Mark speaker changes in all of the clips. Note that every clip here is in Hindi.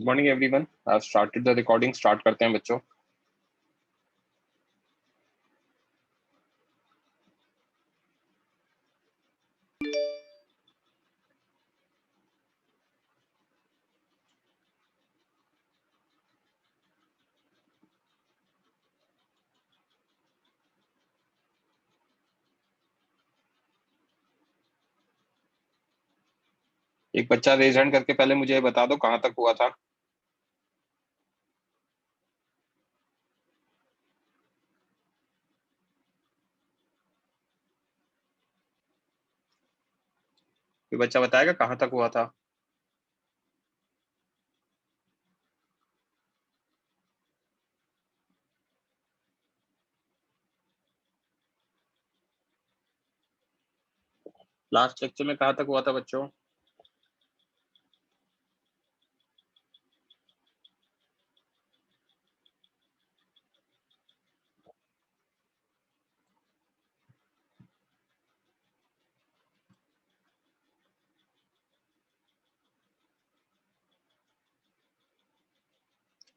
Speaker 1: Good morning everyone. I have started the recording. Start करते हैं बच्चों। एक बच्चा रेज हैंड करके पहले मुझे बता दो कहाँ तक हुआ था। ये बच्चा बताएगा कहाँ तक हुआ था। लास्ट लेक्चर में कहाँ तक हुआ था बच्चों?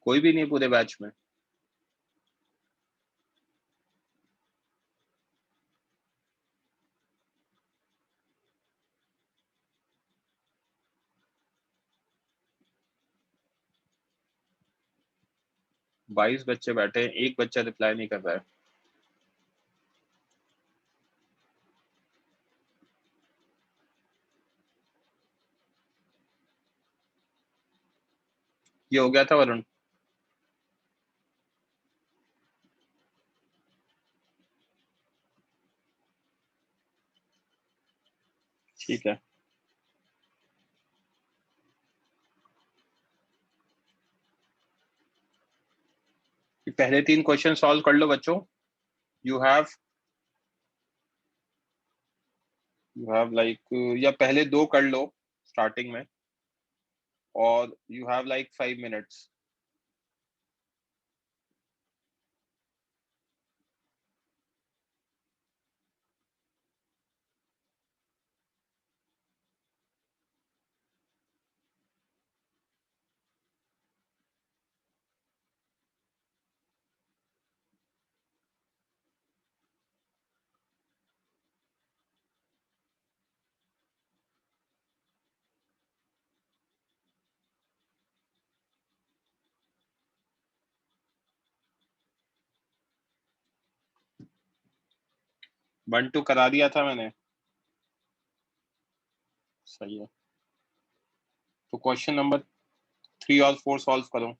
Speaker 1: कोई भी नहीं पूरे बैच में? बाईस बच्चे बैठे हैं, एक बच्चा रिप्लाई नहीं कर रहा है। ये हो गया था वरुण? ठीक है, पहले तीन क्वेश्चन सॉल्व कर लो बच्चों। यू हैव लाइक, या पहले दो कर लो स्टार्टिंग में, और you have like 5 minutes. One two करा दिया था मैंने। सही है, तो क्वेश्चन नंबर 3 और 4 सॉल्व करो।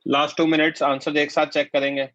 Speaker 1: लास्ट 2 मिनट्स आंसर एक साथ चेक करेंगे।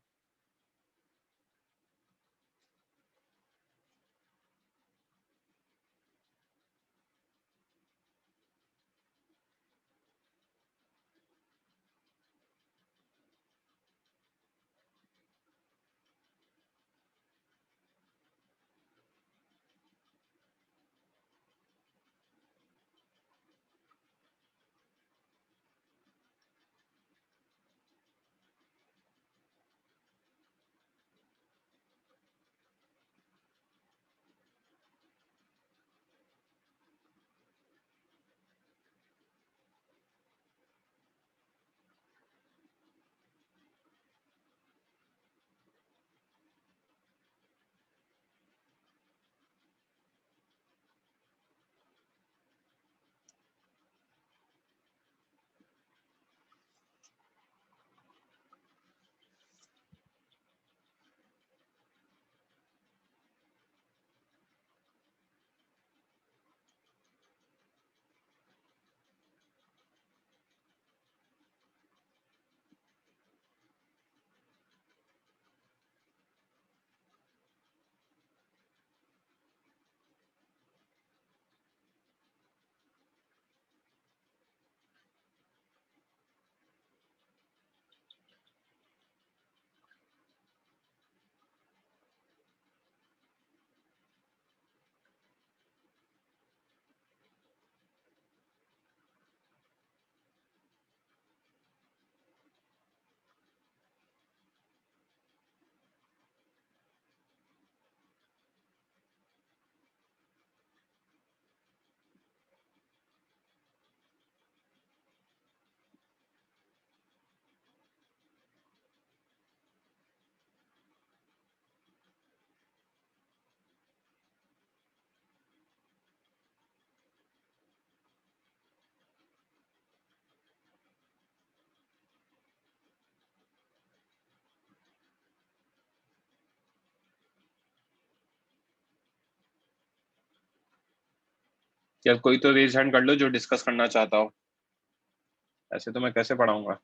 Speaker 1: या कोई तो रेज हैंड कर लो जो डिस्कस करना चाहता हो, ऐसे तो मैं कैसे पढ़ाऊंगा।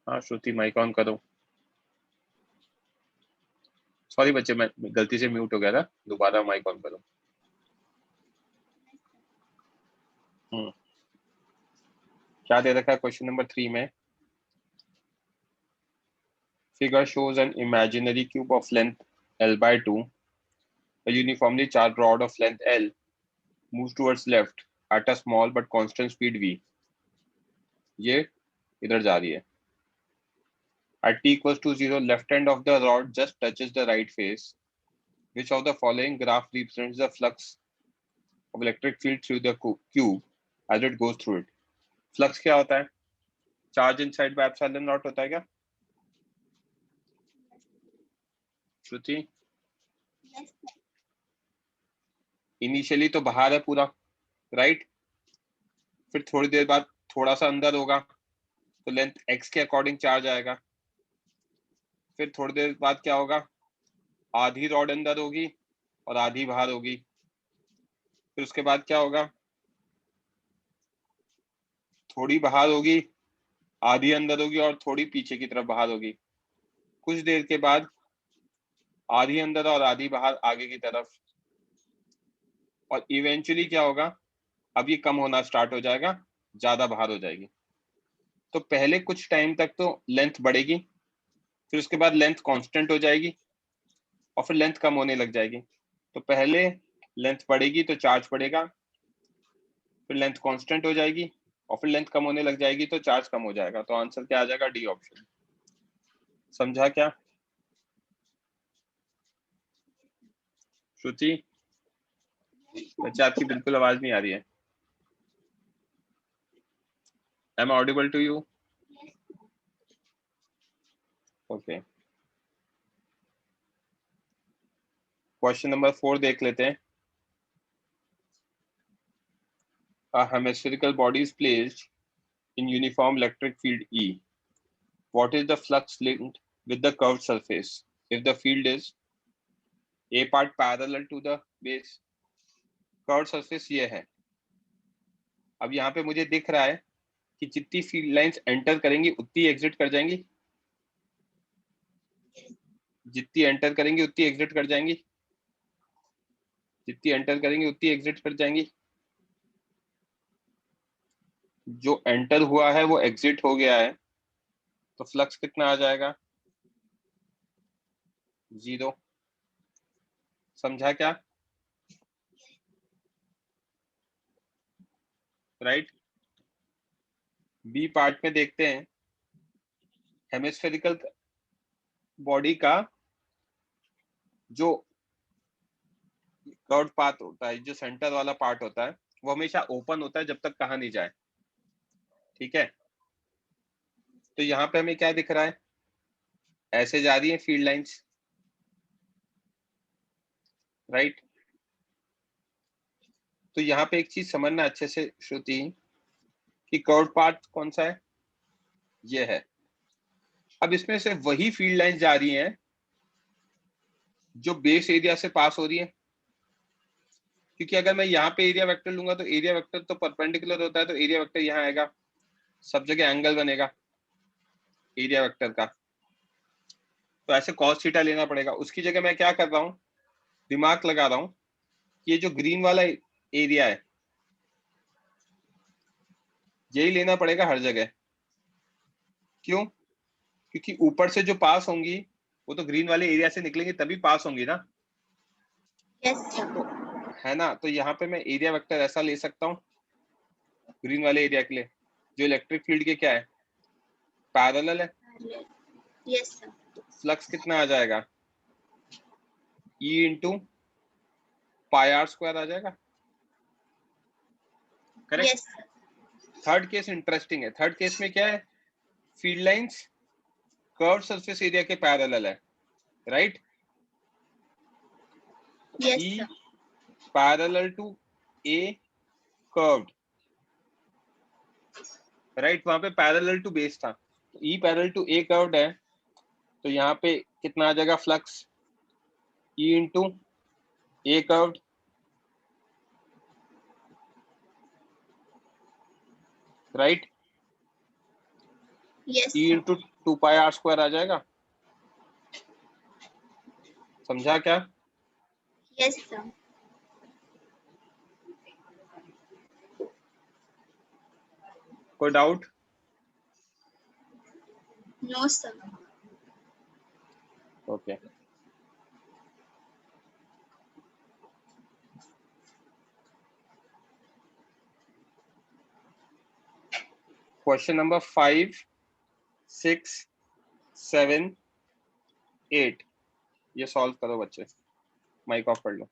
Speaker 1: हाँ श्रुति माइक ऑन करो। सॉरी बच्चे, मैं गलती से म्यूट हो गया था, दोबारा माइक ऑन करो। क्या दे रखा है क्वेश्चन नंबर 3 में? Figure shows an imaginary cube of length L by 2. A uniformly charged rod of length L moves towards left at a small but constant speed v. ये इधर जा रही है। At t equals to 0, left end of the rod just touches the right face. Which of the following graph represents the flux of electric field through the cube as it goes through it? Flux क्या होता है? Charge inside by epsilon naught होता है क्या? श्रुति? इनिशियली तो बाहर है पूरा, राइट? फिर थोड़ी देर बाद थोड़ा सा अंदर होगा तो लेंथ x के अकॉर्डिंग चार्ज आएगा। फिर थोड़ी देर बाद क्या होगा, आधी रॉड अंदर होगी और आधी बाहर होगी। फिर उसके बाद क्या होगा, थोड़ी बाहर होगी, आधी अंदर होगी और थोड़ी पीछे की तरफ बाहर होगी। कुछ देर के बाद आधी अंदर और आधी बाहर आगे की तरफ। और इवेंचुअली क्या होगा, अब ये कम होना स्टार्ट हो जाएगा, ज्यादा बाहर हो जाएगी। तो पहले कुछ टाइम तक तो लेंथ बढ़ेगी, फिर उसके बाद लेंथ कांस्टेंट हो जाएगी और फिर लेंथ कम होने लग जाएगी। तो पहले लेंथ बढ़ेगी तो चार्ज बढ़ेगा, फिर लेंथ कांस्टेंट हो जाएगी और फिर लेंथ कम होने लग जाएगी तो चार्ज कम हो जाएगा। तो आंसर क्या आ जाएगा, डी ऑप्शन। समझा क्या श्रुति? बच्चे आपकी बिल्कुल आवाज नहीं आ रही है। Am I audible to you? Okay. Question number 4 देख लेते हैं। A hemispherical body is placed in uniform electric field E. What is the flux linked with the curved surface if the field is a part parallel to the base, curve surface ये है। अब यहाँ पे मुझे दिख रहा है कि जितनी फील्ड लाइंस एंटर करेंगी उतनी एग्जिट कर जाएंगी, जितनी एंटर करेंगी उतनी एग्जिट कर जाएंगी, जितनी एंटर करेंगी उतनी एग्जिट कर जाएंगी। जो एंटर हुआ है वो एग्जिट हो गया है, तो फ्लक्स कितना आ जाएगा? 0। समझा क्या? राइट। बी पार्ट में देखते हैं, हेमिस्फेरिकल बॉडी का जो कर्व पाथ होता है, जो सेंटर वाला पार्ट होता है, वो हमेशा ओपन होता है जब तक कहा नहीं जाए। ठीक है, तो यहाँ पे हमें क्या दिख रहा है? ऐसे जा रही है फील्ड लाइंस, राइट। तो यहाँ पे एक चीज समझना अच्छे से श्रुति, कि कर्व पार्ट कौन सा है? ये है। अब इसमें से वही फील्ड लाइंस जा रही हैं जो बेस एरिया से पास हो रही है, क्योंकि अगर मैं यहाँ पे एरिया वेक्टर लूंगा तो एरिया वेक्टर तो परपेंडिकुलर होता है, तो एरिया वेक्टर यहाँ आएगा, सब जगह एंगल बनेगा एरिया वेक्टर का, तो ऐसे cos थीटा लेना पड़ेगा। उसकी जगह मैं क्या कर रहा हूँ, दिमाग लगा रहा हूँ, ये जो ग्रीन वाला एरिया है यही लेना पड़ेगा हर जगह। क्यों? क्योंकि ऊपर से जो पास होंगी वो तो ग्रीन वाले एरिया से निकलेंगे तभी पास होंगी ना। तो है ना, तो यहाँ पे मैं एरिया वेक्टर ऐसा ले सकता हूँ ग्रीन वाले एरिया के लिए, जो इलेक्ट्रिक फील्ड के क्या है, पैरेलल है।
Speaker 2: Yes sir.
Speaker 1: फ्लक्स कितना आ जाएगा? E into pi r square आ जाएगा, correct.
Speaker 2: Yes sir.
Speaker 1: Third case interesting है। थर्ड केस में क्या है, field lines curve surface area के पैरेलल है, right.
Speaker 2: Yes
Speaker 1: E
Speaker 2: sir.
Speaker 1: Parallel to A curved, right. वहां पे पैरेलल टू बेस था, E parallel to A curved है, तो यहाँ पे कितना आ जाएगा flux? E into A curved, right.
Speaker 2: Yes
Speaker 1: E
Speaker 2: sir.
Speaker 1: Into 2 pi r square आ जाएगा। समझा क्या?
Speaker 2: Yes sir.
Speaker 1: कोई doubt?
Speaker 2: No sir.
Speaker 1: Okay. Question number 5, 6, 7, 8 ये सॉल्व करो बच्चे, माइक ऑफ कर लो।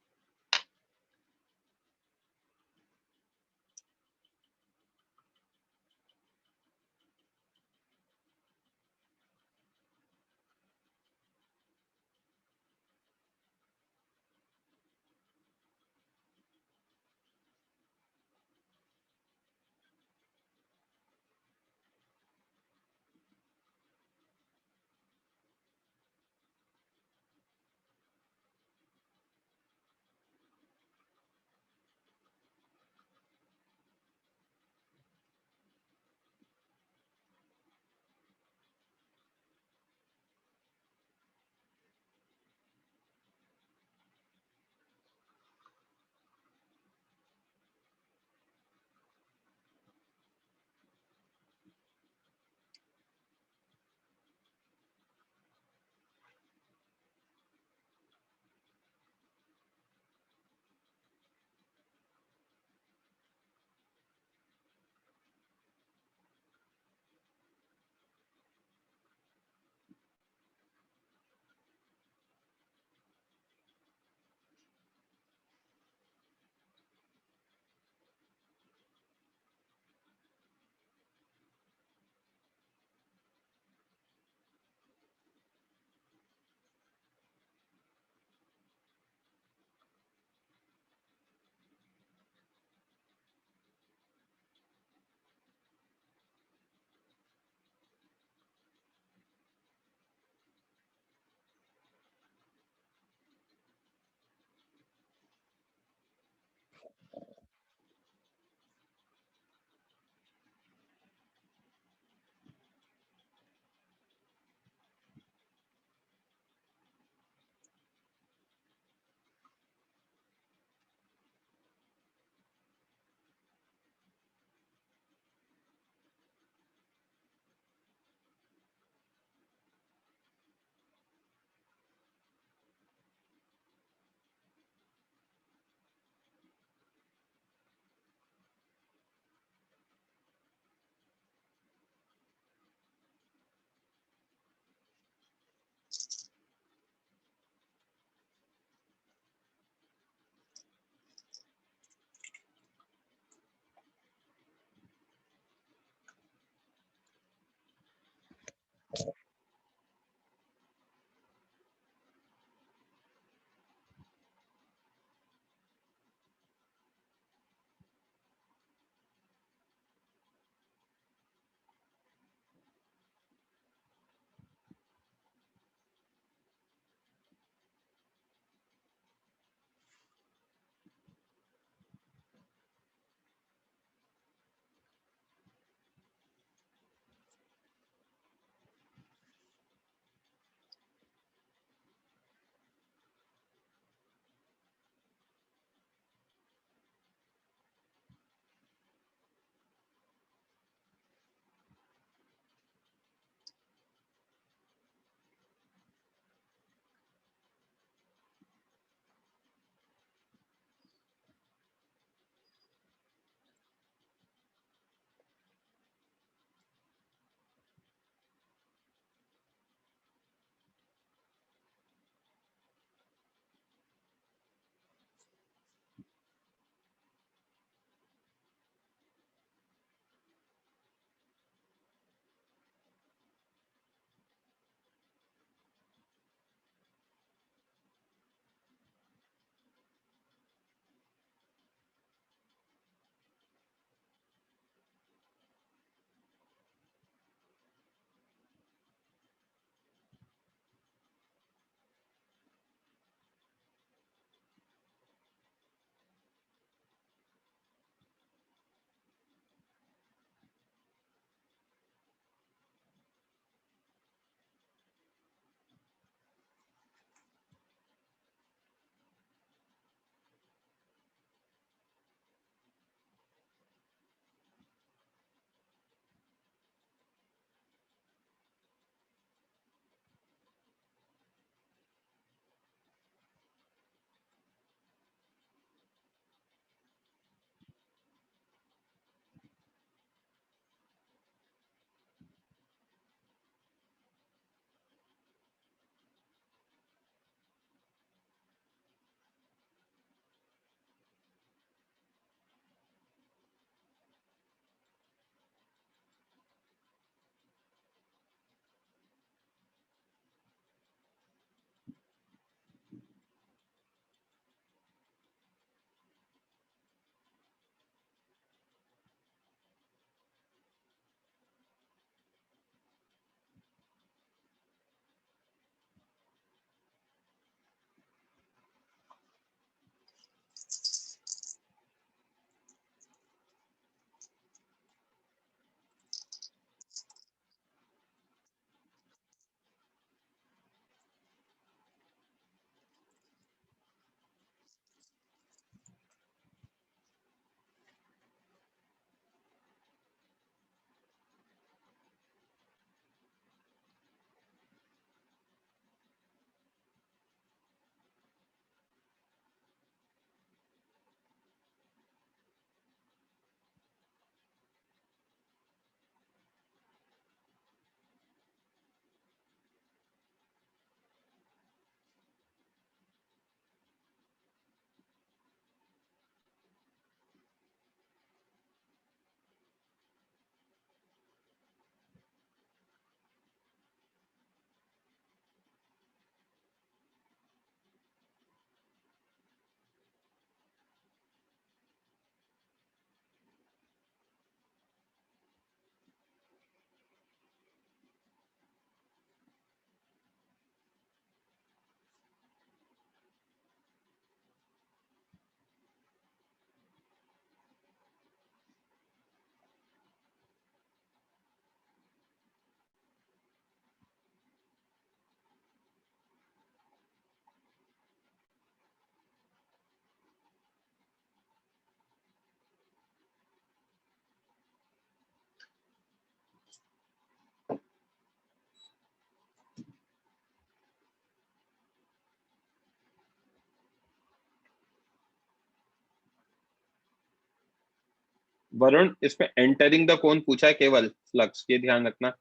Speaker 1: वरुण, इसमें एंटरिंग द कोन पूछा है केवल, फ्लक्स, ये ध्यान रखना।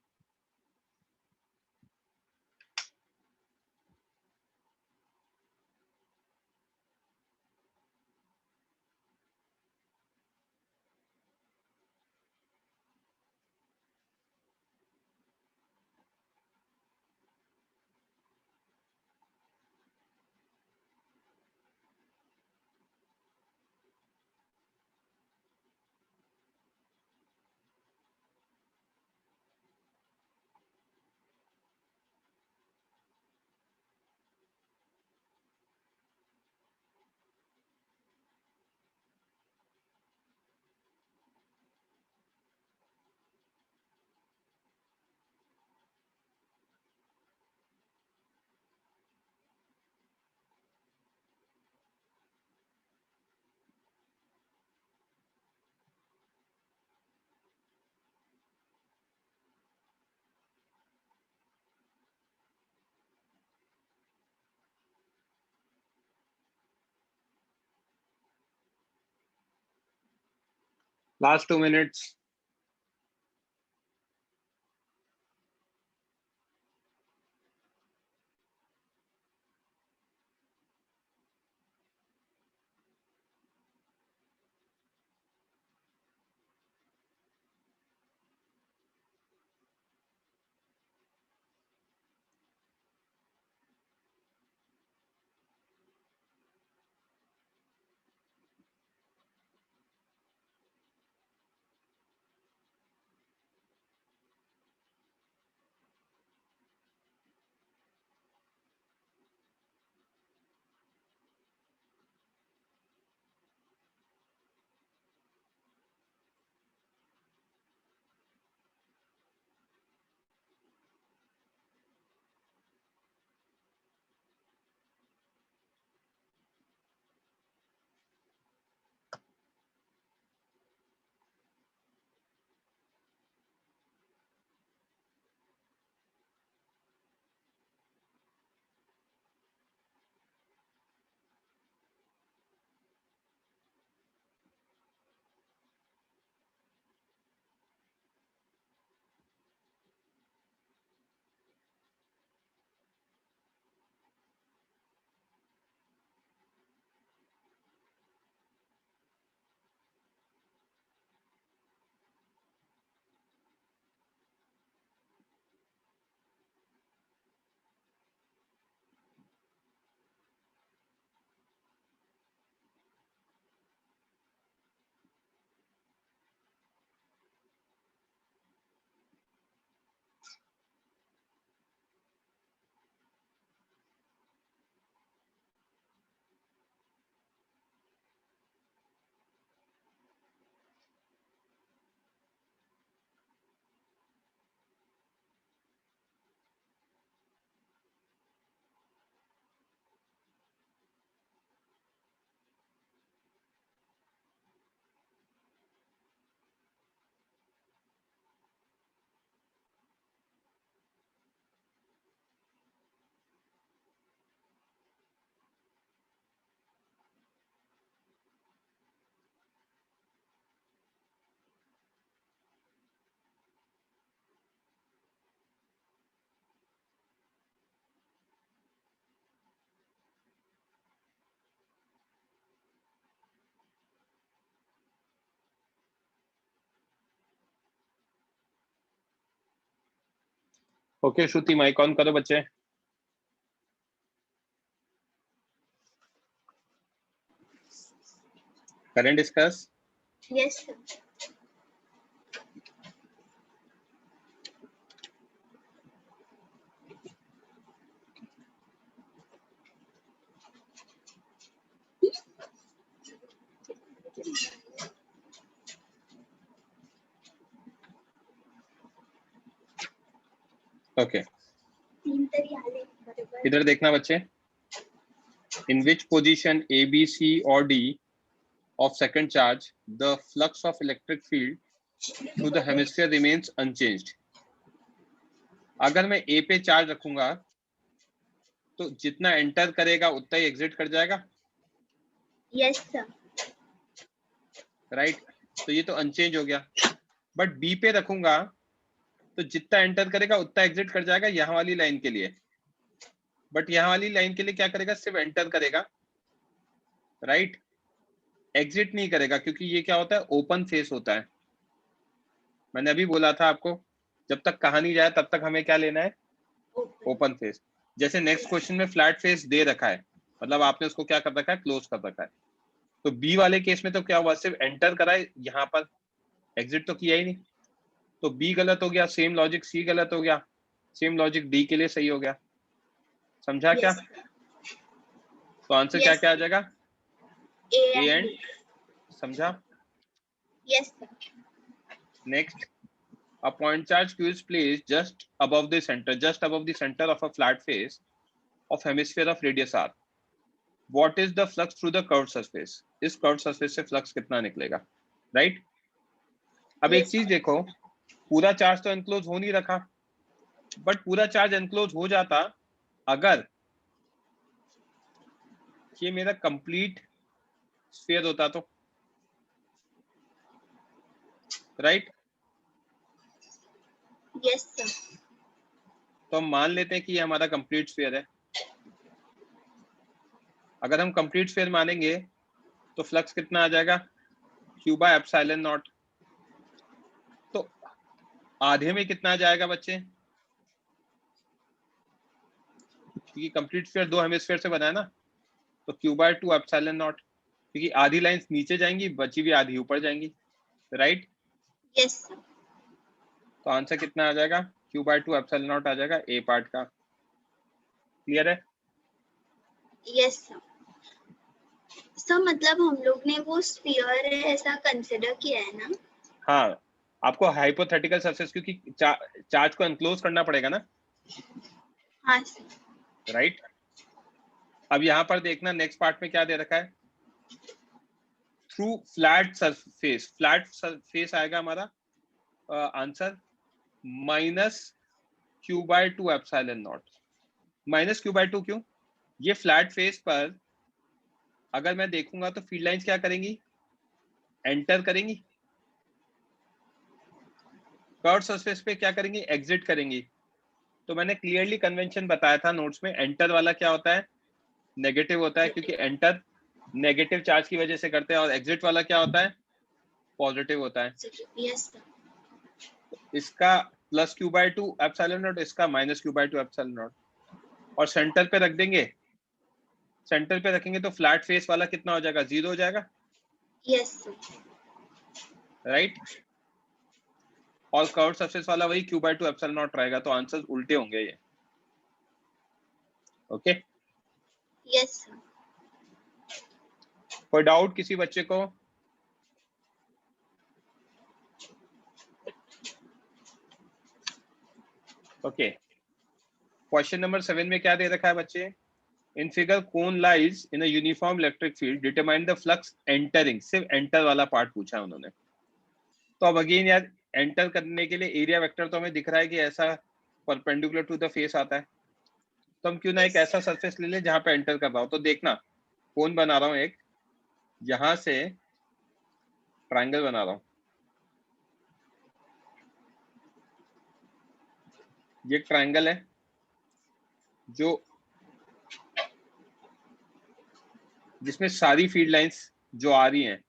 Speaker 1: Last 2 minutes. Okay Shruti, mike on करो बच्चे। करें डिस्कस?
Speaker 2: Yes, sir.
Speaker 1: ओके, इधर देखना बच्चे। In which position A, B, C or D of second charge, the flux of electric field through the hemisphere remains unchanged? अगर मैं A पे चार्ज रखूंगा तो जितना एंटर करेगा उतना ही एग्जिट कर जाएगा।
Speaker 2: Yes, sir.
Speaker 1: राइट? तो ये तो अनचेंज हो गया, बट बी पे रखूंगा तो जितना एंटर करेगा उतना एग्जिट कर जाएगा यहाँ वाली लाइन के लिए, बट यहाँ वाली लाइन के लिए क्या करेगा, सिर्फ एंटर करेगा, राइट, एग्जिट नहीं करेगा, क्योंकि ये क्या होता है, ओपन फेस होता है। मैंने अभी बोला था आपको, जब तक कहानी जाए तब तक हमें क्या लेना है, ओपन फेस। जैसे नेक्स्ट क्वेश्चन में फ्लैट फेस दे रखा है, मतलब आपने उसको क्या कर रखा है, क्लोज कर रखा है। तो बी वाले केस में तो क्या हुआ, सिर्फ एंटर करा है, यहाँ पर एग्जिट तो किया ही नहीं, तो बी गलत हो गया। सेम लॉजिक सी गलत हो गया, सेम लॉजिक डी के लिए सही हो गया। समझा क्या? तो आंसर क्या क्या आ जाएगा, ए एंड, समझा?
Speaker 2: Yes sir.
Speaker 1: Next, a point charge q is placed just above the center of a flat face of hemisphere of radius r. What is the flux through the curved surface? इस curved surface से flux कितना निकलेगा, right? अब एक चीज देखो, पूरा चार्ज तो एनक्लोज हो नहीं रखा, बट पूरा चार्ज एनक्लोज हो जाता अगर ये मेरा कंप्लीट स्फीयर होता तो, राइट?
Speaker 2: Yes sir.
Speaker 1: तो हम मान लेते हैं कि ये हमारा कंप्लीट स्फीयर है। अगर हम कंप्लीट स्फीयर मानेंगे तो फ्लक्स कितना आ जाएगा, q बाय एप्सिलॉन नॉट। तो आधे में कितना जाएगा बच्चे, क्योंकि कंप्लीट स्फीयर दो हेमिस्फीयर से बना है ना, तो q बाय 2 एप्सिलॉन नॉट, क्योंकि आधी लाइंस नीचे जाएंगी, बची हुई आधी ऊपर जाएंगी, राइट?
Speaker 2: Yes sir.
Speaker 1: तो आंसर कितना आ जाएगा, q बाय 2 एप्सिलॉन नॉट आ जाएगा ए पार्ट का। क्लियर है?
Speaker 2: Yes sir. सर मतलब हम लोग ने वो स्फीयर है ऐसा कंसिडर किया है ना?
Speaker 1: हाँ, आपको हाइपोथेटिकल सरफेस, क्योंकि चार्ज को एनक्लोज करना पड़ेगा ना,
Speaker 2: हाँ सर।
Speaker 1: राइट? अब यहाँ पर देखना नेक्स्ट पार्ट में क्या दे रखा है, थ्रू फ्लैट सरफेस आएगा हमारा answer minus q by 2 epsilon nought. Minus q by 2 क्यों, ये फ्लैट फेस पर अगर मैं देखूंगा तो फील्ड लाइंस क्या करेंगी, एंटर करेंगी, कर्व सरफेस पे क्या करेंगी, एग्जिट करेंगी। तो मैंने क्लियरली कन्वेंशन बताया था नोट्स में, एंटर वाला क्या होता है, नेगेटिव होता है, क्योंकि एंटर नेगेटिव चार्ज की वजह से करते हैं, और एग्जिट वाला क्या होता है, पॉजिटिव होता है।
Speaker 2: Yes sir.
Speaker 1: इसका plus q by 2 epsilon naught, इसका minus q by 2 epsilon naught, और सेंटर पे रख देंगे, सेंटर पे रखेंगे तो फ्लैट फेस वाला कितना हो जाएगा, 0 हो जाएगा,
Speaker 2: यस सर।
Speaker 1: राइट? और कर्व सरफेस वाला वही q बाय 2 एप्सिलॉन नॉट रहेगा, तो आंसर उल्टे होंगे ये। Okay,
Speaker 2: yes sir.
Speaker 1: कोई डाउट किसी बच्चे को? ओके, क्वेश्चन नंबर 7 में क्या दे रखा है बच्चे, in figure cone lies in a uniform electric field, determine the flux entering. सिर्फ एंटर वाला पार्ट पूछा है उन्होंने। तो अब अगेन यार, एंटर करने के लिए एरिया वेक्टर तो हमें दिख रहा है कि ऐसा परपेंडिकुलर टू द फेस आता है, तो हम क्यों ना एक ऐसा सरफेस ले लें जहां पे एंटर कर रहा हो। तो देखना, कोन बना रहा हूं एक, यहां से ट्रायंगल बना रहा हूं, ये ट्रायंगल है जो जिसमें सारी फील्ड लाइंस जो आ रही हैं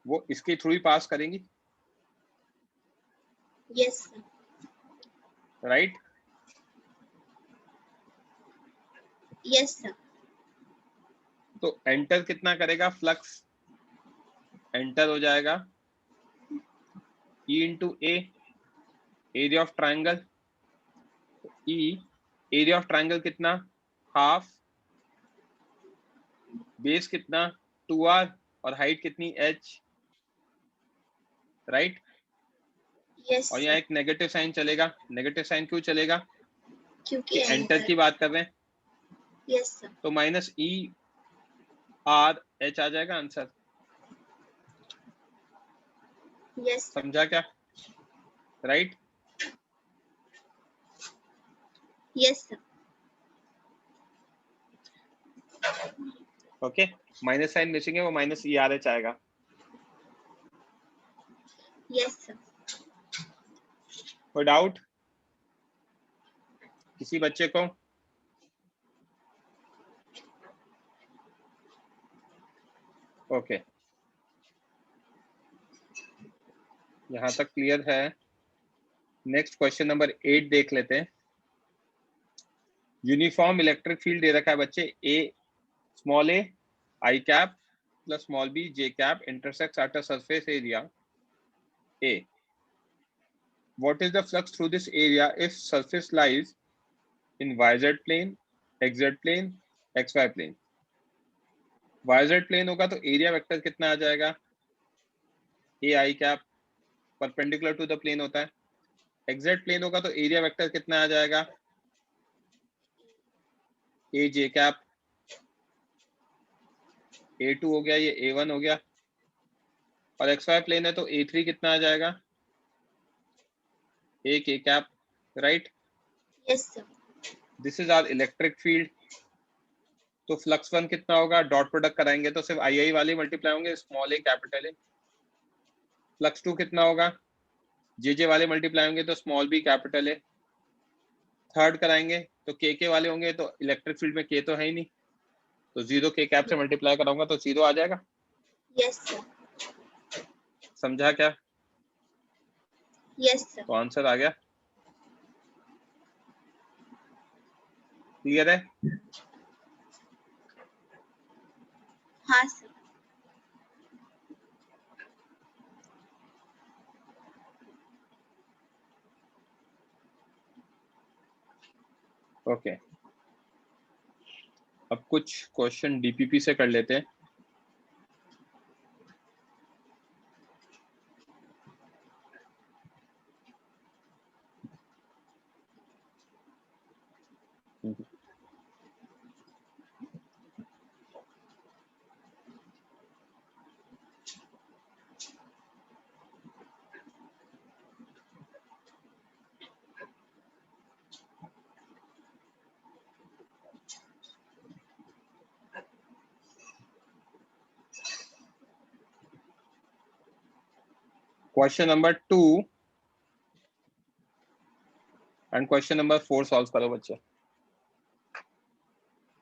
Speaker 1: वो इसके थ्रू ही पास करेंगी,
Speaker 2: yes sir.
Speaker 1: Right?
Speaker 2: Yes sir.
Speaker 1: तो एंटर कितना करेगा, फ्लक्स एंटर हो जाएगा E into A, area of triangle, E area of triangle कितना, हाफ, बेस कितना 2r, और हाइट कितनी h, राइट?
Speaker 2: यस
Speaker 1: और यहाँ
Speaker 2: सर।
Speaker 1: एक नेगेटिव साइन चलेगा। नेगेटिव साइन क्यों चलेगा,
Speaker 2: क्योंकि
Speaker 1: कि एंटर की बात कर रहे हैं।
Speaker 2: Yes sir.
Speaker 1: तो माइनस E R H आ जाएगा आंसर।
Speaker 2: Yes sir.
Speaker 1: समझा क्या, right?
Speaker 2: Yes sir.
Speaker 1: Okay, minus sign missing है, वो माइनस E R H आएगा।
Speaker 2: Yes, sir.
Speaker 1: कोई डाउट किसी बच्चे को? ओके, यहाँ तक क्लियर है। नेक्स्ट क्वेश्चन नंबर 8 देख लेते हैं। यूनिफॉर्म इलेक्ट्रिक फील्ड दे रखा है बच्चे, a small a i cap plus small b j cap intersects at a surface area a. What is the flux through this area if surface lies in YZ plane, XZ plane, XY plane? YZ plane होगा तो एरिया वेक्टर कितना आ जाएगा? A i cap perpendicular to the plane होता है। XZ प्लेन होगा तो एरिया वेक्टर कितना आ जाएगा? ए जे कैप। A2 हो गया, ये A1 हो गया। और XY प्लेन है तो A3 कितना आ जाएगा? A k cap, right?
Speaker 2: Yes, sir.
Speaker 1: This is our electric field. तो फ्लक्स 1 कितना होगा? डॉट प्रोडक्ट कराएंगे तो सिर्फ आई आई वाले मल्टीप्लाई होंगे, small a capital a. Flux 2 कितना होगा? जे जे वाले मल्टीप्लाई होंगे तो small b capital a. Third कराएंगे तो के वाले होंगे तो इलेक्ट्रिक फील्ड में के तो है ही नहीं, तो जीरो के कैप से मल्टीप्लाई कराऊंगा तो जीरो आ जाएगा।
Speaker 2: Yes, sir.
Speaker 1: समझा क्या?
Speaker 2: Yes, sir.
Speaker 1: तो आंसर आ गया। क्लियर है?
Speaker 2: हाँ सर।
Speaker 1: ओके, अब कुछ क्वेश्चन डीपीपी से कर लेते हैं। Question number 2 and question number 4 solve करो बच्चे।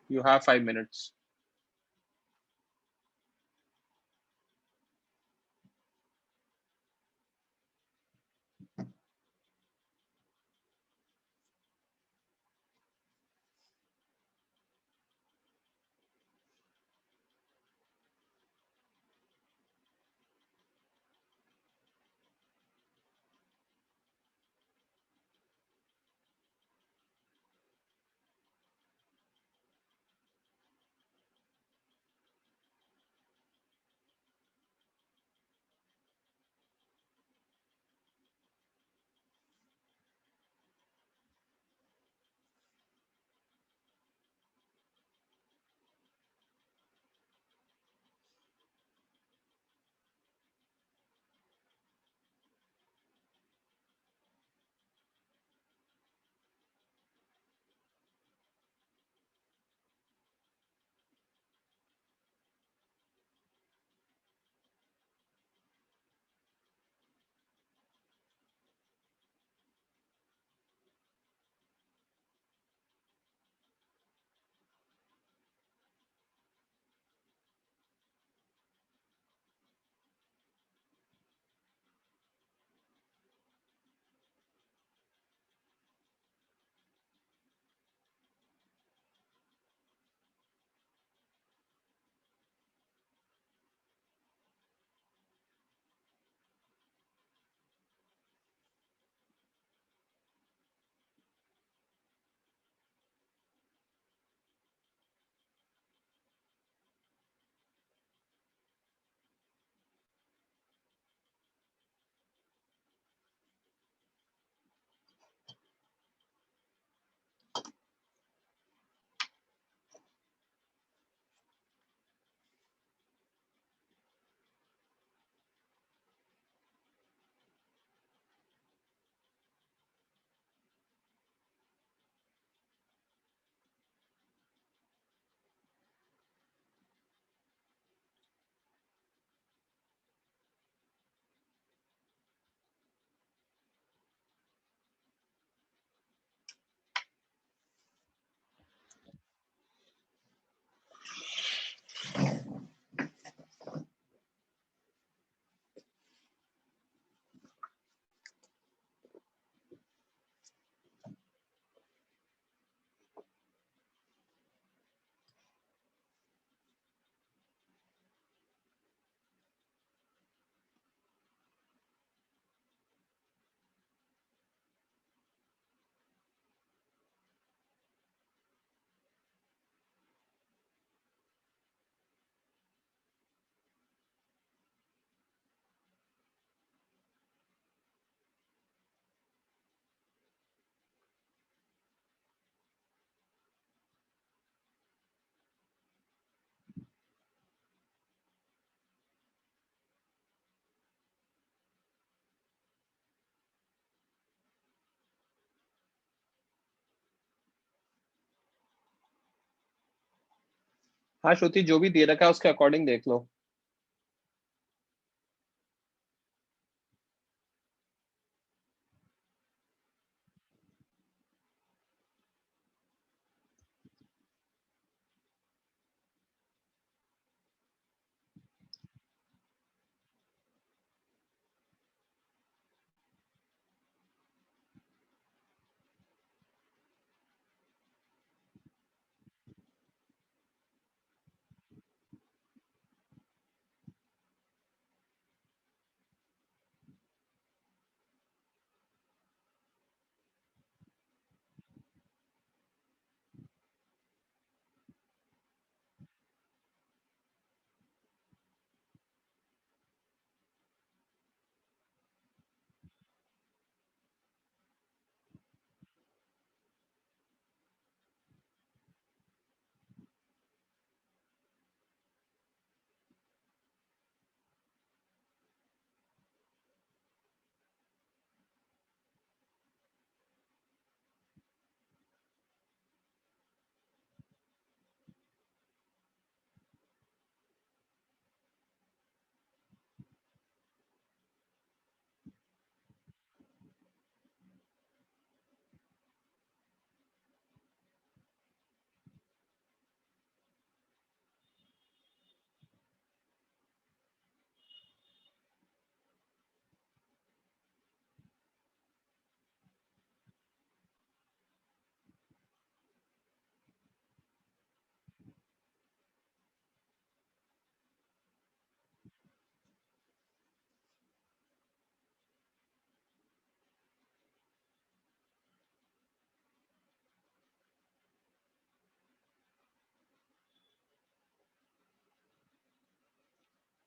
Speaker 1: You have 5 minutes. हाँ श्रुति, जो भी दे रखा है उसके अकॉर्डिंग देख लो।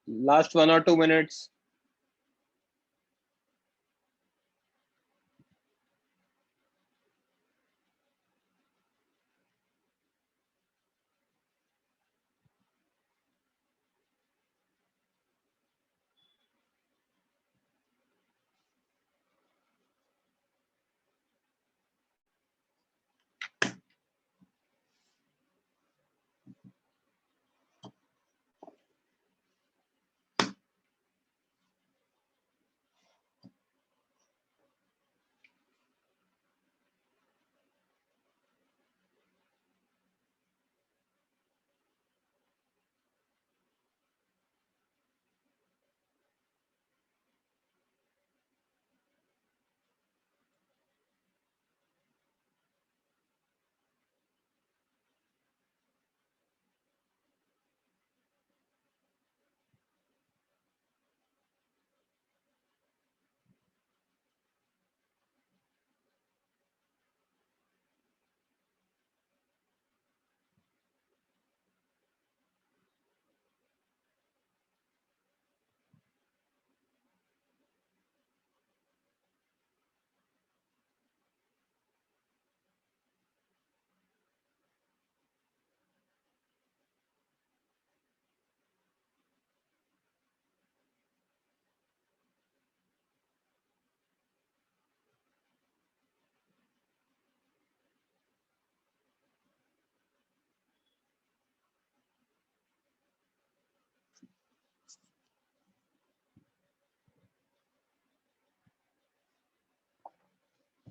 Speaker 1: Last 1 or 2 minutes।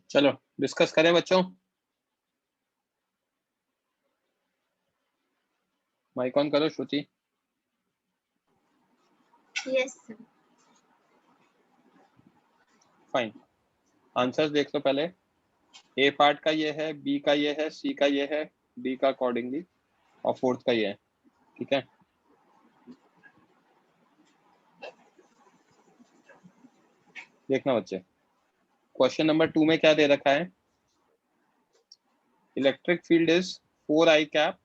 Speaker 1: चलो डिस्कस करें बच्चों। माइक ऑन करो Shruti.
Speaker 2: Yes sir.
Speaker 1: Fine, answers देख लो पहले। ए पार्ट का ये है, बी का ये है, सी का ये है, डी का अकॉर्डिंगली, और फोर्थ का ये है। ठीक है, देखना बच्चे। क्वेश्चन नंबर 2 में क्या दे रखा है? Electric field is 4i cap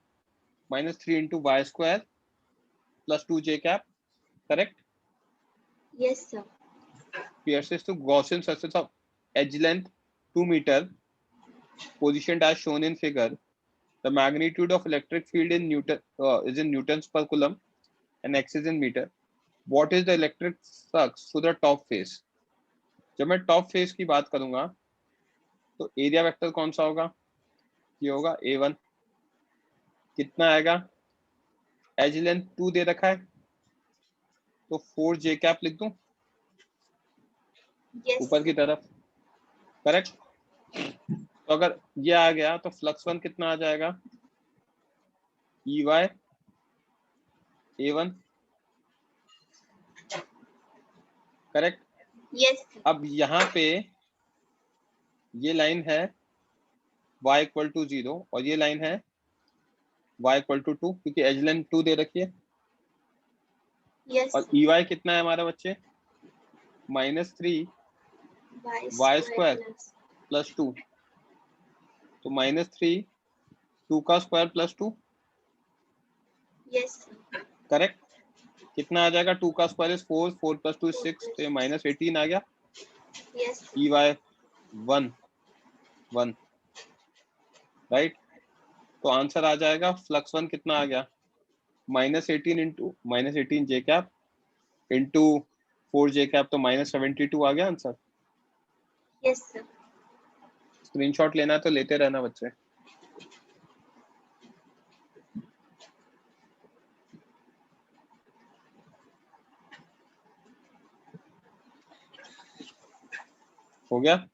Speaker 1: minus 3 into y square plus 2j cap, correct?
Speaker 2: Yes sir.
Speaker 1: Pierces to Gaussian surface of edge length 2 meter, positioned as shown in figure. The magnitude of electric field in Newton is in newtons per coulomb and x is in meter. What is the electric flux through the top face? जब मैं टॉप फेस की बात करूंगा तो एरिया वेक्टर कौन सा होगा? ये होगा A1। कितना आएगा? एज लेंथ 2 दे रखा है, तो 4 जे कैप लिख दूं
Speaker 2: yes
Speaker 1: ऊपर की तरफ, करेक्ट। तो अगर ये आ गया तो फ्लक्स 1 कितना आ जाएगा, E Y A1, correct.
Speaker 2: yes
Speaker 1: अब यहाँ पे ये लाइन है y इक्वल टू 0 और ये लाइन है y इक्वल टू 2, क्योंकि एज लेंथ 2 दे रखी है।
Speaker 2: yes
Speaker 1: और ई वाई कितना है हमारा बच्चे, -3 y स्क्वायर
Speaker 2: plus
Speaker 1: प्लस 2, तो -3 2 का स्क्वायर प्लस 2,
Speaker 2: yes
Speaker 1: करेक्ट। कितना आ जाएगा, 2 का स्क्वायर इज 4, 4 प्लस 2 इज 6, तो ये -18 आ गया।
Speaker 2: yes
Speaker 1: e y 1 1, right. तो आंसर आ जाएगा फ्लक्स 1 कितना आ गया, -18 into -18 j cap into 4 j cap, तो -72 आ गया आंसर।
Speaker 2: yes sir
Speaker 1: स्क्रीनशॉट लेना है तो लेते रहना बच्चे। हो गया।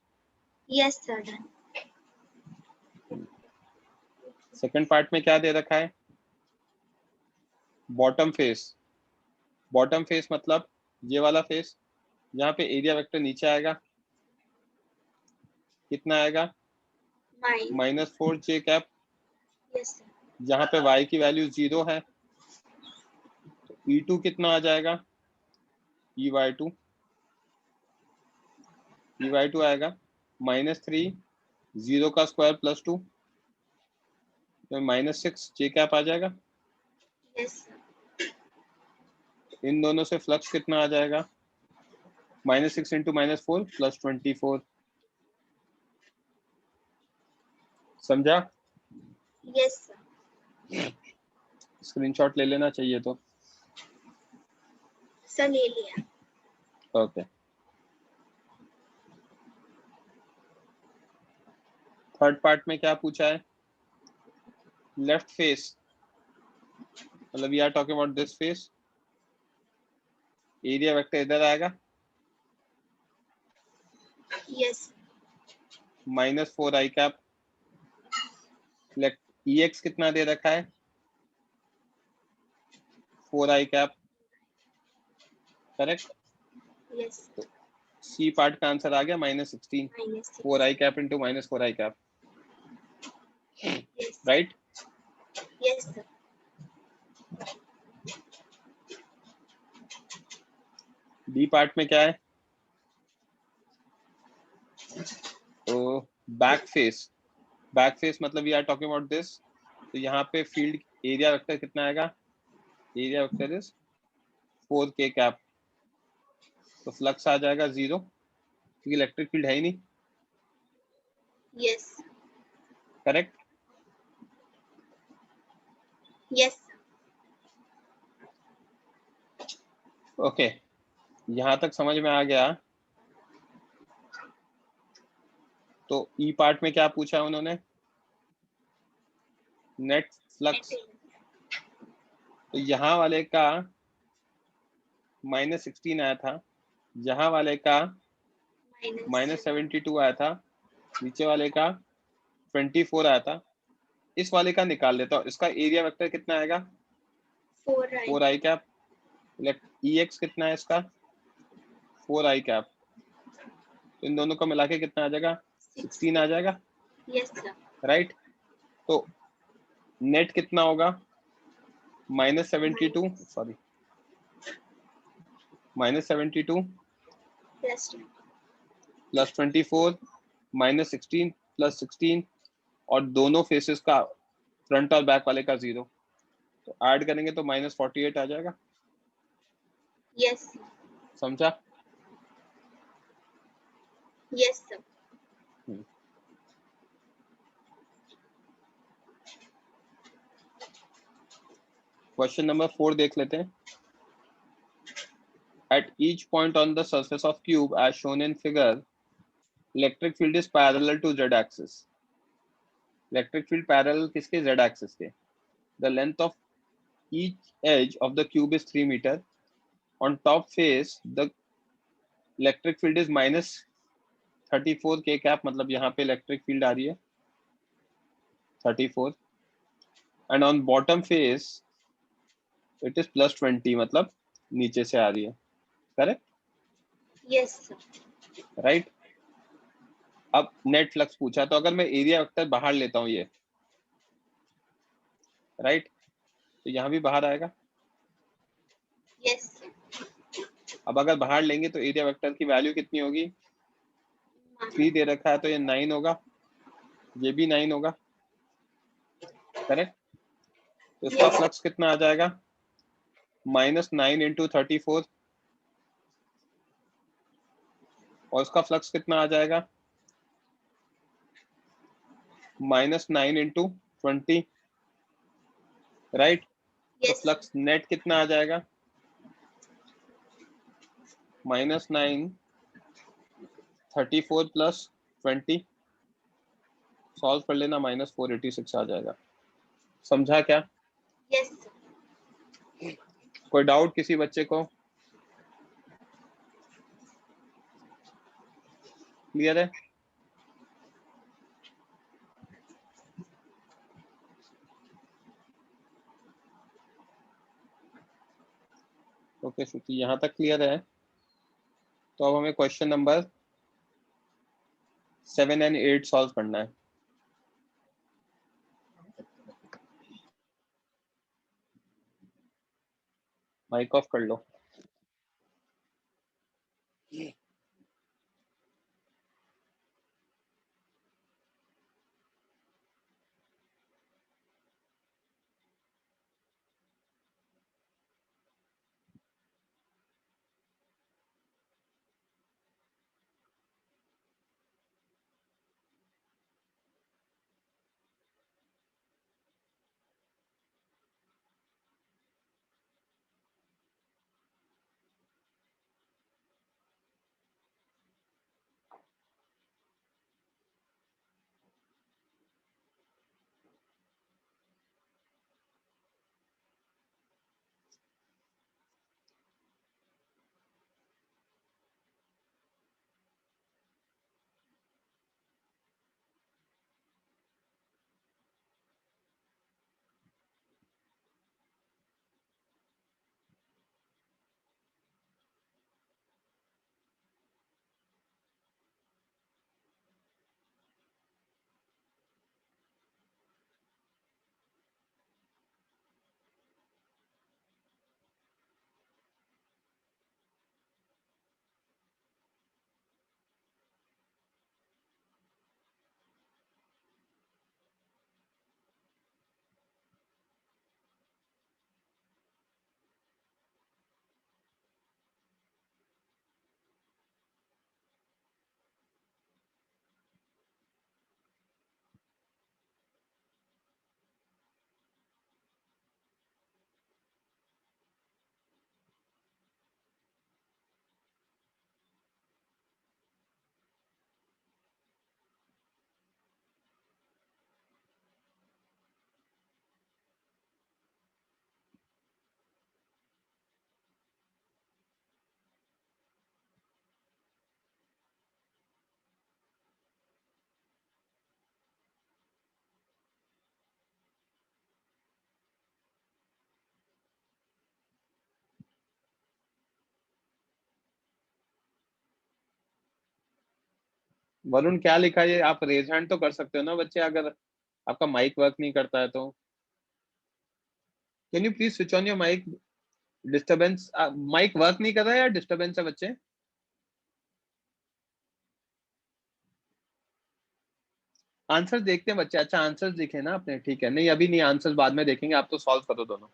Speaker 2: yes sir done
Speaker 1: second part में क्या दे रखा है, बॉटम फेस। बॉटम फेस मतलब ये वाला फेस, यहाँ पे एरिया वेक्टर नीचे आएगा, कितना आएगा,
Speaker 2: mine
Speaker 1: -4 j cap.
Speaker 2: yes sir
Speaker 1: जहाँ पे y की वैल्यू 0 है, तो E2 कितना आ जाएगा, EY2 आएगा -3 0 का स्क्वायर प्लस 2, तो -6 जे कैप आ जाएगा।
Speaker 2: yes sir
Speaker 1: इन दोनों से फ्लक्स कितना आ जाएगा, -6 इंटू -4 प्लस 24। समझा।
Speaker 2: yes sir
Speaker 1: स्क्रीनशॉट ले लेना चाहिए तो।
Speaker 2: सर ले लिया
Speaker 1: ओके। थर्ड पार्ट में क्या पूछा है, लेफ्ट फेस, मतलब we are talking about this face, area vector इधर आएगा,
Speaker 2: yes
Speaker 1: -4 आई कैप। EX कितना दे रखा है, 4 i cap, correct.
Speaker 2: yes
Speaker 1: C part का आंसर आ गया -16,
Speaker 2: minus
Speaker 1: 4 i cap into -4 i cap,
Speaker 2: yes
Speaker 1: right.
Speaker 2: yes sir
Speaker 1: D part में क्या है, तो बैक फेस। बैक फेस मतलब we are talking about this, तो यहाँ पे फील्ड एरिया वेक्टर कितना आएगा, एरिया वेक्टर इज 4 के कैप, तो फ्लक्स आ जाएगा 0, क्योंकि इलेक्ट्रिक फील्ड है ही नहीं,
Speaker 2: yes
Speaker 1: करेक्ट।
Speaker 2: yes
Speaker 1: ओके, यहाँ तक समझ में आ गया। तो ई पार्ट में क्या पूछा उन्होंने, नेट फ्लक्स। तो यहाँ वाले का -16 आया था, यहाँ वाले का -72 आया था, नीचे वाले का 24 आया था। इस वाले का निकाल लेता हूँ, इसका एरिया वेक्टर कितना आएगा, 4 आई कैप। EX कितना है इसका, 4 आई कैप, इन दोनों को मिला के कितना आ जाएगा, 16 आ जाएगा,
Speaker 2: yes sir
Speaker 1: राइट। तो नेट कितना होगा, -72 सॉरी -72
Speaker 2: plus 2
Speaker 1: प्लस 24 -16 प्लस 16, और दोनों फेसेस का फ्रंट और बैक वाले का 0, तो ऐड करेंगे तो -48 आ जाएगा।
Speaker 2: yes
Speaker 1: समझा।
Speaker 2: yes sir
Speaker 1: क्वेश्चन नंबर 4 देख लेते हैं। At each point on the surface of cube as shown in figure, electric field is parallel to z axis. Electric field parallel किसके, z axis के. The length of each edge of the cube is 3 meter. On top face the electric field is minus 34 k cap, मतलब यहाँ पे इलेक्ट्रिक फील्ड आ रही है 34, and on bottom face it is plus 20, मतलब नीचे से आ रही है. करेक्ट?
Speaker 2: Yes sir.
Speaker 1: राइट. अब नेट फ्लक्स पूछा, तो अगर मैं एरिया वेक्टर बाहर लेता हूँ ये, राइट, तो यहाँ भी बाहर आएगा.
Speaker 2: यस.
Speaker 1: अब अगर बाहर लेंगे तो एरिया वेक्टर की वैल्यू कितनी होगी? 3 दे रखा है तो ये 9 होगा, ये भी 9 होगा. करेक्ट? तो इसका फ्लक्स कितना आ जाएगा? -9 इंटू 34, और इसका फ्लक्स कितना आ जाएगा? -9 इंटू 20. राइट? तो फ्लक्स नेट कितना आ जाएगा? -9 34 प्लस 20, सॉल्व कर लेना, -486 आ जाएगा. समझा क्या?
Speaker 2: यस.
Speaker 1: कोई डाउट किसी बच्चे को? क्लियर है? ओके श्रुति, यहाँ तक क्लियर है. तो अब हमें क्वेश्चन नंबर 7 एंड 8 सॉल्व करना है. माइक ऑफ कर लो. वरुण क्या लिखा है? आप रेज हैंड तो कर सकते हो ना बच्चे, अगर आपका माइक वर्क नहीं करता है तो. Can you please switch on your mike? Disturbance, mike work नहीं कर रहा है या डिस्टरबेंस है बच्चे? आंसर देखते हैं बच्चे. अच्छा आंसर दिखे ना आपने, ठीक है. नहीं अभी नहीं, आंसर बाद में देखेंगे, आप तो सॉल्व करो दोनों.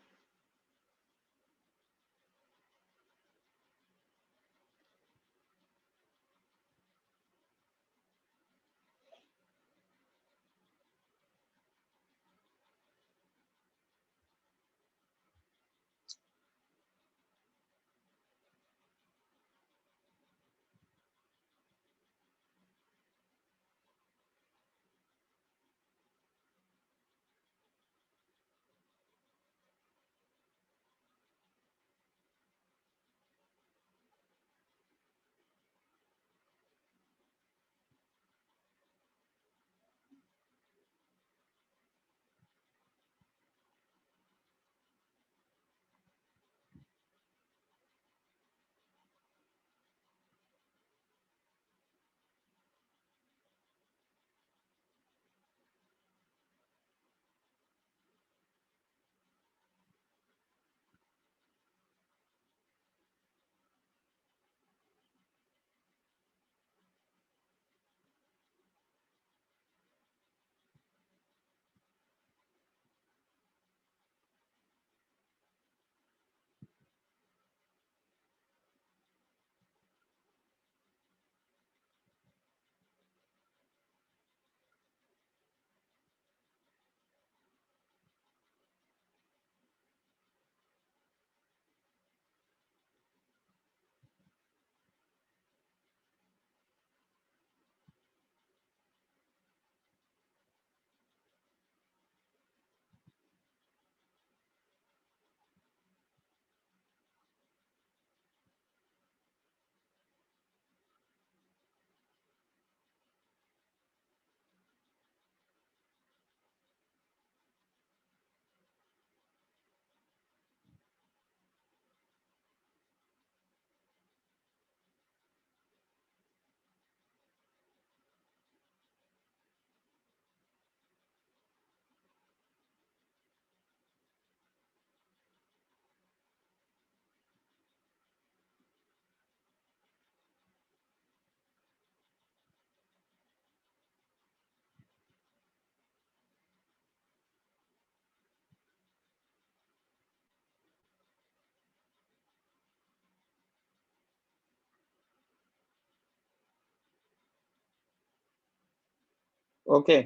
Speaker 1: ओके,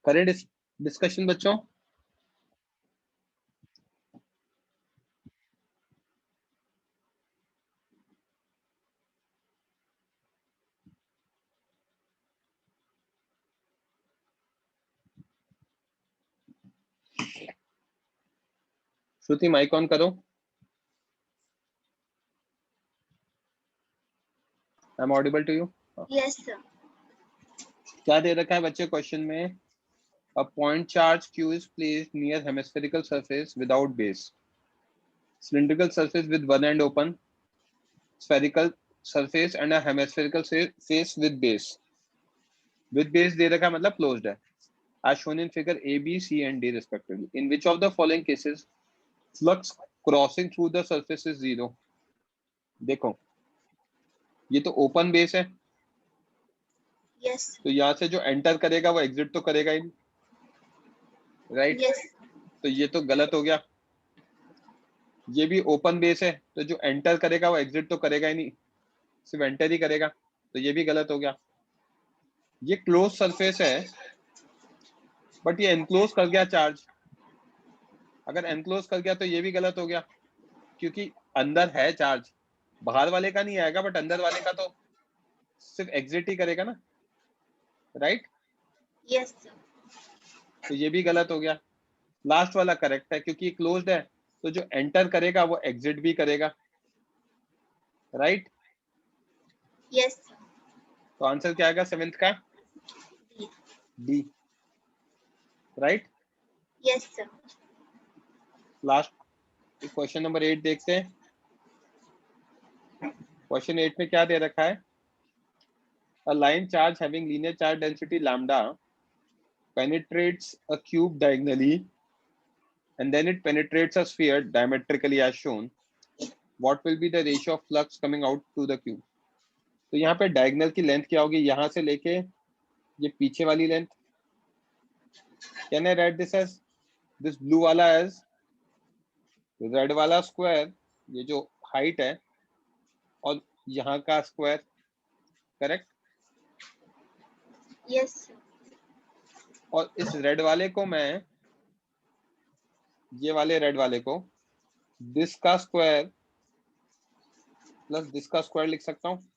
Speaker 1: करें डिस्कशन बच्चों। श्रुति माइक ऑन करो। I am audible to you?
Speaker 2: Yes sir.
Speaker 1: क्या दे रखा है बच्चे क्वेश्चन में? A point charge q is placed near hemispherical surface without base. Cylindrical surface with one end open, spherical surface and a hemispherical face with base. With base दे रखा है मतलब closed है. As shown in figure A, B, C and D respectively. In which of the following cases flux crossing through the surface is zero? देखो, ये तो open base है,
Speaker 2: यस
Speaker 1: तो यहाँ से जो एंटर करेगा वो एग्जिट तो करेगा ही नहीं, राइट?
Speaker 2: यस
Speaker 1: तो ये तो गलत हो गया। ये भी ओपन बेस है, तो जो एंटर करेगा वो एग्जिट तो करेगा ही नहीं, सिर्फ एंटर ही करेगा, तो ये भी गलत हो गया। ये क्लोज सरफेस है बट ये एनक्लोज कर गया चार्ज, अगर एनक्लोज कर गया तो ये भी गलत हो गया, क्योंकि अंदर है चार्ज, बाहर वाले का नहीं आएगा बट अंदर वाले का तो सिर्फ एग्जिट ही करेगा ना, राइट?
Speaker 2: Yes sir.
Speaker 1: तो ये भी गलत हो गया। लास्ट वाला करेक्ट है, क्योंकि क्लोज्ड है तो जो एंटर करेगा वो एग्जिट भी करेगा, राइट?
Speaker 2: Yes sir.
Speaker 1: तो आंसर क्या आएगा सेवेंथ का? D, right?
Speaker 2: Yes sir.
Speaker 1: Last question number 8 देखते हैं। क्वेश्चन 8 में क्या दे रखा है? A line charge having linear charge density lambda penetrates a cube diagonally and then it penetrates a sphere diametrically as shown. What will be the ratio of flux coming out to the cube? तो यहाँ पे डायगोनल की लेंथ क्या होगी, यहाँ से लेके ये पीछे वाली length. Can I write this as this blue वाला एज रेड वाला स्क्वायर, ये जो हाइट है, और यहाँ का स्क्वायर, करेक्ट?
Speaker 2: Yes sir.
Speaker 1: और इस रेड वाले को मैं, ये वाले रेड वाले को दिस का स्क्वायर प्लस दिस का स्क्वायर लिख सकता हूँ,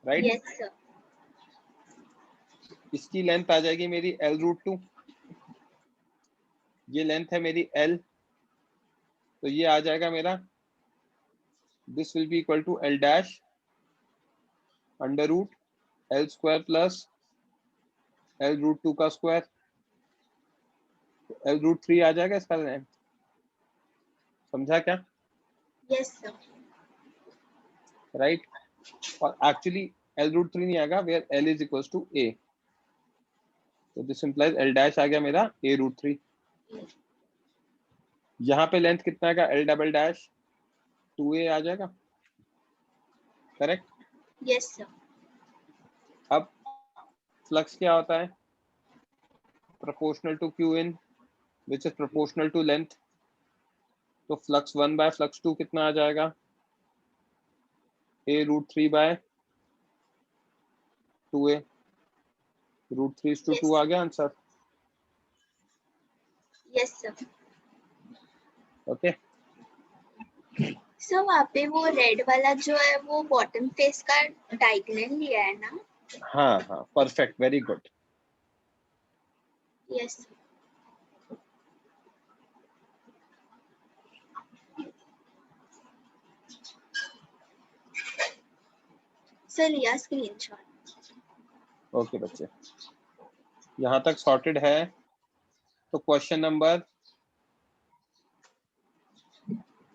Speaker 1: राइट?
Speaker 2: Yes sir.
Speaker 1: इसकी लेंथ आ जाएगी मेरी L√2, ये लेंथ है मेरी L, तो ये आ जाएगा मेरा, this will be equal to L dash under root L square plus L√2 का स्क्वायर, L√3 आ जाएगा इसका लेंथ। समझा क्या?
Speaker 2: Yes sir.
Speaker 1: राइट? और एक्चुअली L√3 नहीं आएगा, where L is equal to A, तो दिस इंप्लाइज L डैश आ गया मेरा A√3। यहाँ पे लेंथ कितना आएगा? L डबल डैश 2A आ जाएगा, करेक्ट?
Speaker 2: Yes sir.
Speaker 1: अब फ्लक्स क्या होता है? Proportional to Q in which is proportional to length, तो फ्लक्स 1 बाय फ्लक्स 2 कितना आ जाएगा? A√3 बाय 2A, √3:2 आ गया answer.
Speaker 2: Yes sir.
Speaker 1: Okay,
Speaker 2: sir वहाँ पे वो रेड वाला जो है वो बॉटम फेस का डायगोनल लिया है ना?
Speaker 1: हाँ हाँ, perfect, very good.
Speaker 2: Yes sir. लिया स्क्रीनशॉट।
Speaker 1: ओके बच्चे, यहाँ तक सॉर्टेड है, तो क्वेश्चन नंबर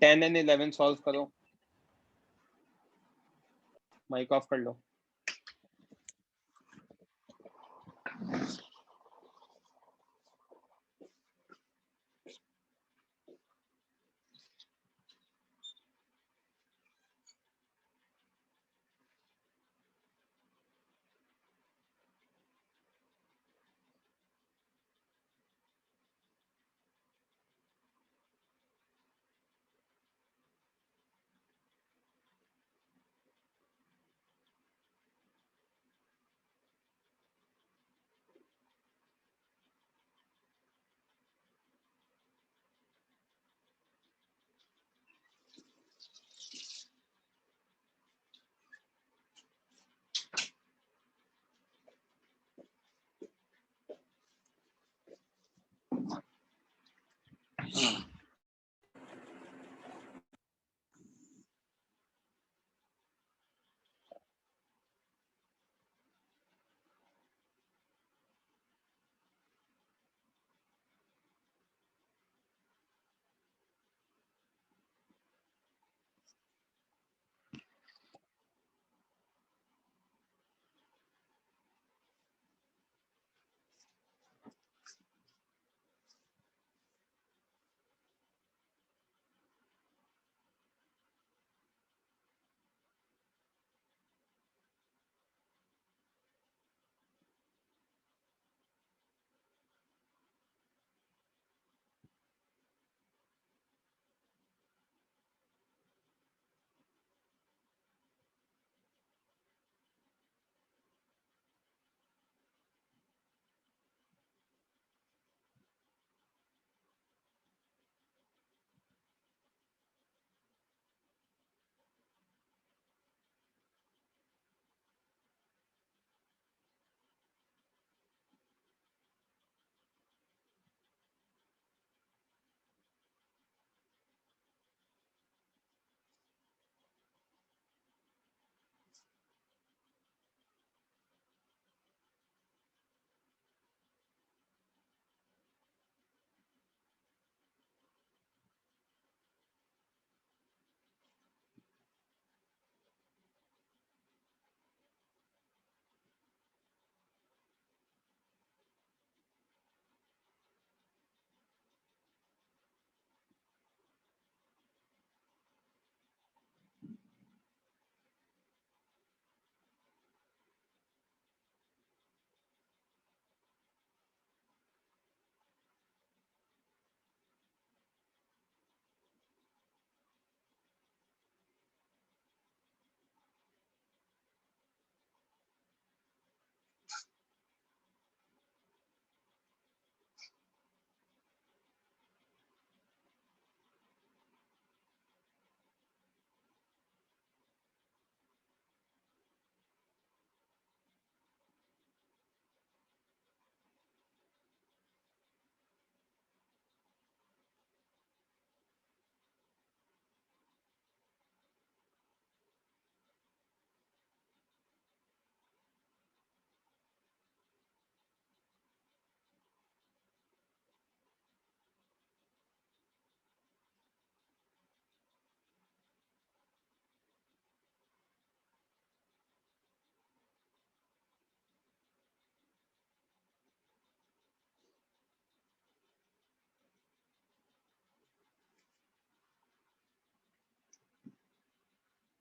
Speaker 1: 10 एंड 11 सॉल्व करो। माइक ऑफ कर लो।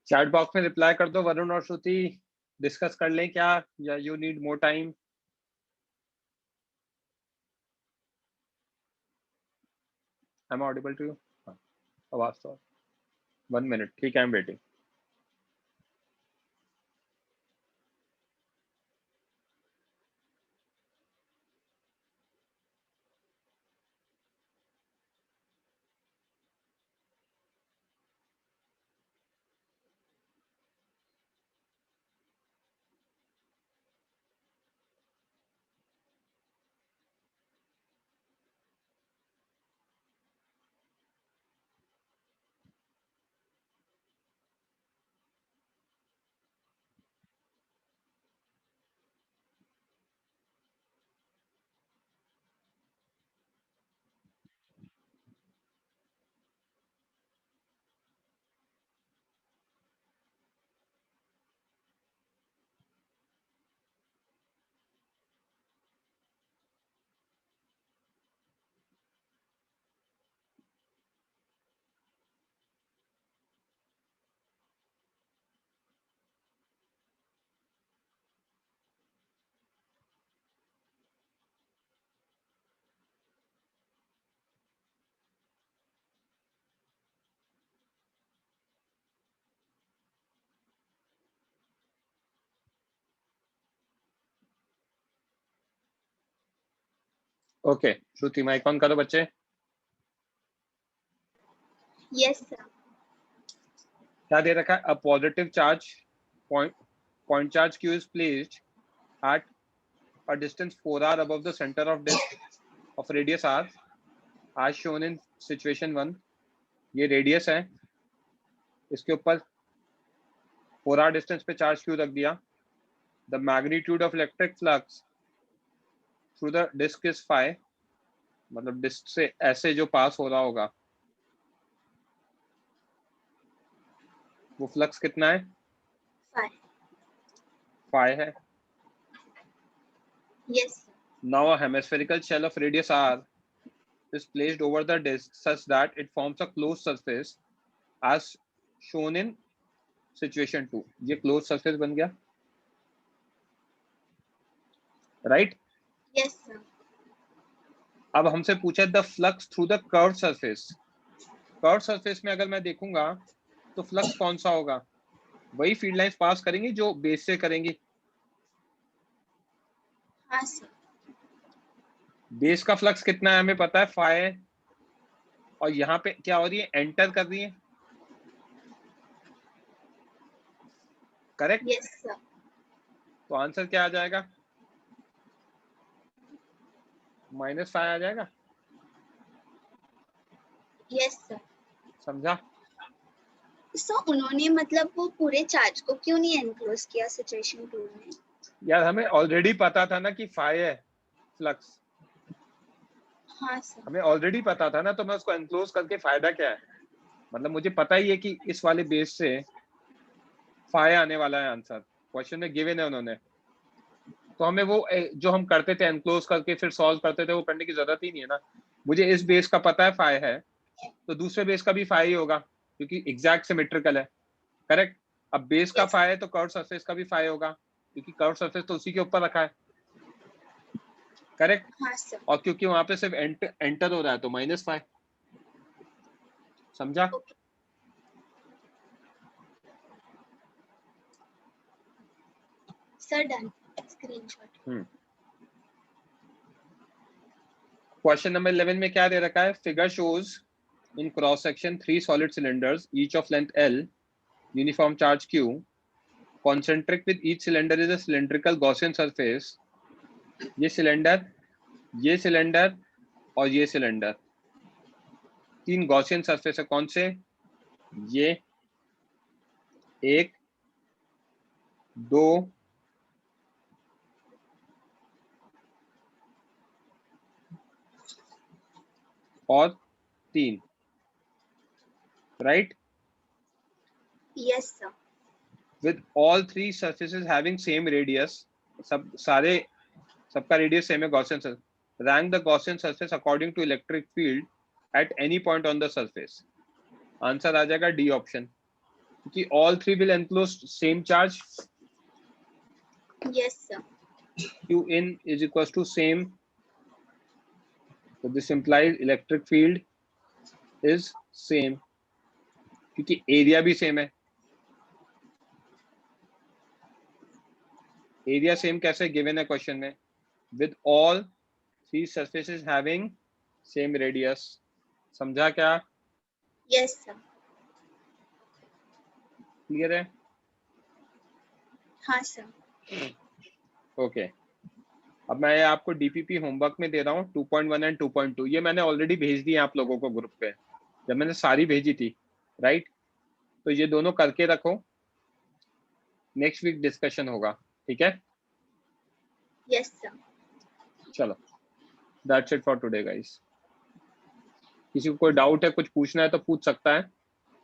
Speaker 1: चैट बॉक्स में रिप्लाई कर दो वरुण और श्रुति, डिस्कस कर लें क्या, या you need more time? I am audible to you? आवाज तो 1 मिनट, ठीक है, I am waiting. Okay, Shruti mike on करो बच्चे।
Speaker 2: Yes sir.
Speaker 1: क्या दे रखा है? A positive charge point charge q is placed at a distance 4r above the center of disk of radius r as shown in situation 1। ये रेडियस है, इसके ऊपर 4r डिस्टेंस पे चार्ज q रख दिया। The magnitude of electric flux through the disc is phi, मतलब डिस्क से ऐसे जो पास हो रहा होगा वो फ्लक्स कितना है? phi है।
Speaker 2: Yes.
Speaker 1: Now a hemispherical shell of radius r is placed over the disk such that it forms a closed surface as shown in situation 2। ये closed surface बन गया, राइट?
Speaker 2: Yes sir.
Speaker 1: अब हमसे पूछा the flux through the curve surface. Curve surface में अगर मैं देखूंगा तो फ्लक्स कौन सा होगा? वही फील्ड लाइंस पास करेंगी जो बेस से करेंगी।
Speaker 2: हाँ सर।
Speaker 1: बेस का फ्लक्स कितना है हमें पता है, फाई है, और यहाँ पे क्या हो रही है? एंटर कर रही है, करेक्ट?
Speaker 2: Yes sir.
Speaker 1: तो आंसर क्या आ जाएगा? -5 आ जाएगा।
Speaker 2: Yes sir.
Speaker 1: समझा?
Speaker 2: सर उन्होंने मतलब वो पूरे चार्ज को क्यों नहीं एनक्लोज किया सिचुएशन 2 में?
Speaker 1: यार हमें ऑलरेडी पता था ना कि फाई है फ्लक्स।
Speaker 2: हाँ सर।
Speaker 1: हमें ऑलरेडी पता था ना, तो मैं उसको एनक्लोज करके फायदा क्या है? मतलब मुझे पता ही है कि इस वाले बेस से फाई आने वाला है आंसर, क्वेश्चन में गिवन है उन्होंने। तो हमें वो जो हम करते थे एनक्लोज करके फिर सॉल्व करते थे वो करने की जरूरत ही नहीं है ना। मुझे इस बेस का पता है फाई है, तो दूसरे बेस का भी फाई ही होगा क्योंकि एग्जैक्ट सिमेट्रिकल है, करेक्ट? अब बेस का फाई है तो कर्व सरफेस का भी फाई होगा क्योंकि कर्व सरफेस तो उसी के ऊपर रखा है, करेक्ट?
Speaker 2: हाँ सर।
Speaker 1: और क्योंकि वहां पे सिर्फ एंटर हो रहा है तो -5। समझा?
Speaker 2: Sir done. Screenshot.
Speaker 1: Question number 11 में क्या दे रखा है? Figure shows in cross section 3 solid cylinders each of length L, uniform charge Q, concentric with each cylinder is a cylindrical Gaussian surface। ये सिलेंडर और ये सिलेंडर 3 गॉसियन सरफेस है। कौन से? ये 1, 2 और 3, right?
Speaker 2: Yes sir.
Speaker 1: With all 3 surfaces having same radius, सबका रेडियस सेम है Gaussian surface. Rank the Gaussian surface according to electric field at any point on the surface. Answer आ जाएगा डी ऑप्शन। क्योंकि all three will enclose same charge.
Speaker 2: Yes, sir.
Speaker 1: Q in is equals to same. So this implies electric field is same. क्योंकि एरिया भी सेम है. एरिया सेम कैसे गिवन है क्वेश्चन में? With all three surfaces having same radius. समझा क्या?
Speaker 2: Yes, sir.
Speaker 1: क्लियर है?
Speaker 2: हाँ सर.
Speaker 1: ओके. अब मैं आपको डीपीपी होमवर्क में दे रहा हूँ 2.1 एंड 2.2. ये मैंने ऑलरेडी भेज दी आप लोगों को ग्रुप पे, जब मैंने सारी भेजी थी, राइट? तो ये दोनों करके रखो, नेक्स्ट वीक डिस्कशन होगा, ठीक है?
Speaker 2: Yes, sir.
Speaker 1: चलो, that's it for today guys. किसी को कोई डाउट है, कुछ पूछना है तो पूछ सकता है.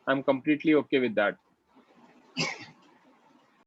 Speaker 1: I am completely okay with that.